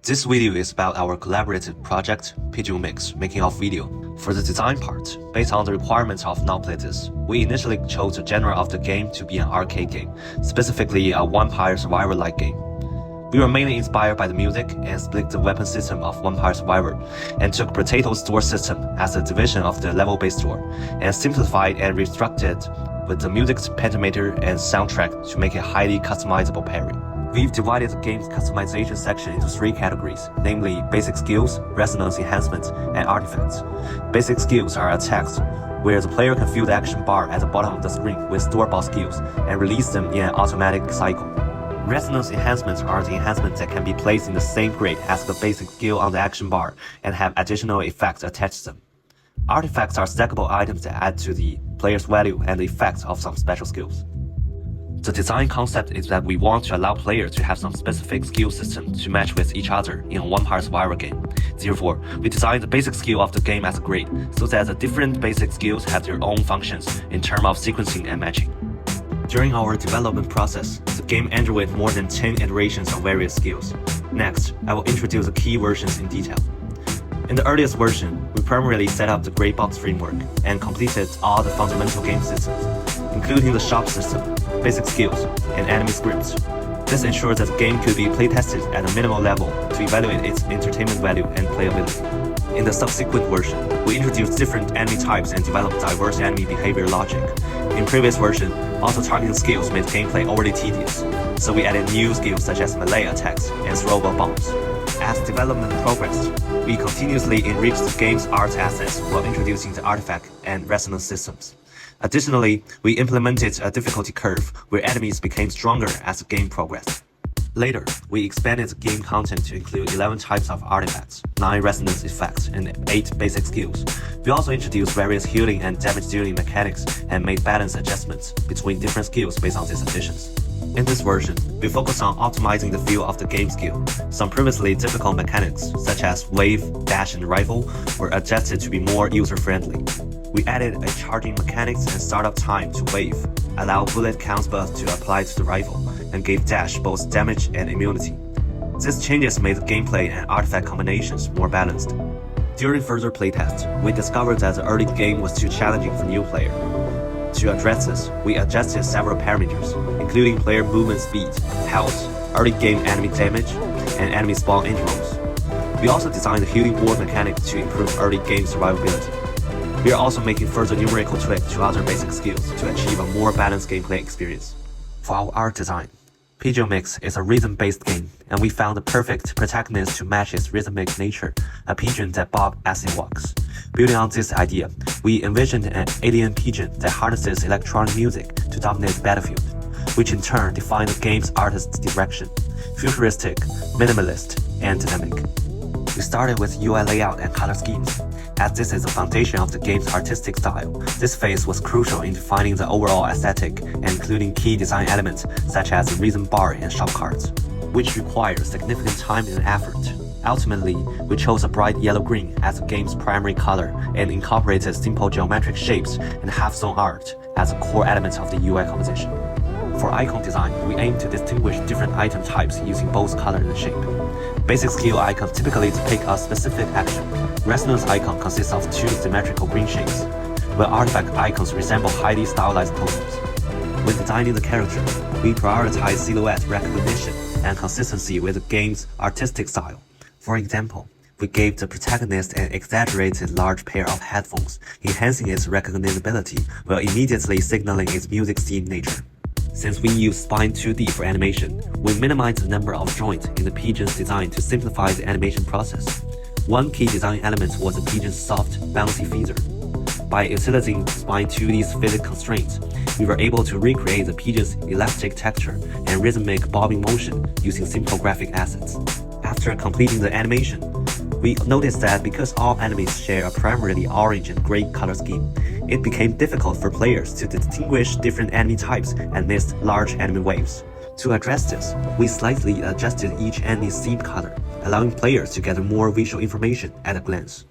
This video is about our collaborative project, Pigeomix, making of video. For the design part, based on the requirements of non-players, we initially chose the genre of the game to be an arcade game, specifically a vampire survivor-like game. We were mainly inspired by the music and split the weapon system of Vampire Survivor, and took Potato Store system as a division of the level-based store, and simplified and restructured with the music's pentameter and soundtrack to make a highly customizable parry. We've divided the game's customization section into 3 categories, namely Basic Skills, Resonance Enhancements, and Artifacts. Basic Skills are attacks, where the player can fill the action bar at the bottom of the screen with store-bought skills and release them in an automatic cycle. Resonance Enhancements are the enhancements that can be placed in the same grid as the basic skill on the action bar and have additional effects attached to them. Artifacts are stackable items that add to the player's value and the effects of some special skills. The design concept is that we want to allow players to have some specific skill system to match with each other in a Vampire Survivor game. Therefore, we designed the basic skill of the game as a grid, so that the different basic skills have their own functions in terms of sequencing and matching. During our development process, the game underwent more than 10 iterations of various skills. Next, I will introduce the key versions in detail. In the earliest version, we primarily set up the gray box framework and completed all the fundamental game systems, including the shop system, basic skills, and enemy scripts. This ensures that the game could be playtested at a minimal level to evaluate its entertainment value and playability. In the subsequent version, we introduced different enemy types and developed diverse enemy behavior logic. In previous version, auto-targeting skills made gameplay overly tedious, so we added new skills such as melee attacks and throwable bombs. As development progressed, we continuously enriched the game's art assets while introducing the artifact and resonance systems. Additionally, we implemented a difficulty curve where enemies became stronger as the game progressed. Later, we expanded the game content to include 11 types of artifacts, 9 resonance effects, and 8 basic skills. We also introduced various healing and damage dealing mechanics and made balance adjustments between different skills based on these additions. In this version, we focus on optimizing the feel of the game skill. Some previously difficult mechanics, such as wave, dash, and rifle, were adjusted to be more user-friendly. We added a charging mechanics and startup time to wave, allow bullet counts buff to apply to the rifle, and gave dash both damage and immunity. These changes made the gameplay and artifact combinations more balanced. During further playtests, we discovered that the early game was too challenging for new players. To address this, we adjusted several parameters, including player movement speed, health, early game enemy damage, and enemy spawn intervals. We also designed the healing ward mechanic to improve early game survivability. We are also making further numerical tweaks to other basic skills to achieve a more balanced gameplay experience. For our art design, Pigeomix is a rhythm-based game, and we found the perfect protagonist to match its rhythmic nature, a pigeon that bob as it walks. Building on this idea, we envisioned an alien pigeon that harnesses electronic music to dominate the battlefield, which in turn defined the game's artist's direction: futuristic, minimalist, and dynamic. We started with UI layout and color schemes. As this is the foundation of the game's artistic style, this phase was crucial in defining the overall aesthetic and including key design elements such as the rhythm bar and shop cards, which require significant time and effort. Ultimately, we chose a bright yellow-green as the game's primary color and incorporated simple geometric shapes and half-zone art as the core elements of the UI composition. For icon design, we aim to distinguish different item types using both color and shape. Basic skill icons typically depict a specific action. Resonance icon consists of 2 symmetrical green shapes, while artifact icons resemble highly stylized posters. When designing the character, we prioritize silhouette recognition and consistency with the game's artistic style. For example, we gave the protagonist an exaggerated large pair of headphones, enhancing its recognizability while immediately signaling its music-themed nature. Since we use Spine 2D for animation, we minimized the number of joints in the pigeon's design to simplify the animation process. One key design element was the pigeon's soft, bouncy feather. By utilizing Spine 2D's physics constraints, we were able to recreate the pigeon's elastic texture and rhythmic bobbing motion using simple graphic assets. After completing the animation, we noticed that because all enemies share a primarily orange and gray color scheme, it became difficult for players to distinguish different enemy types amidst large enemy waves. To address this, we slightly adjusted each enemy's theme color, allowing players to gather more visual information at a glance.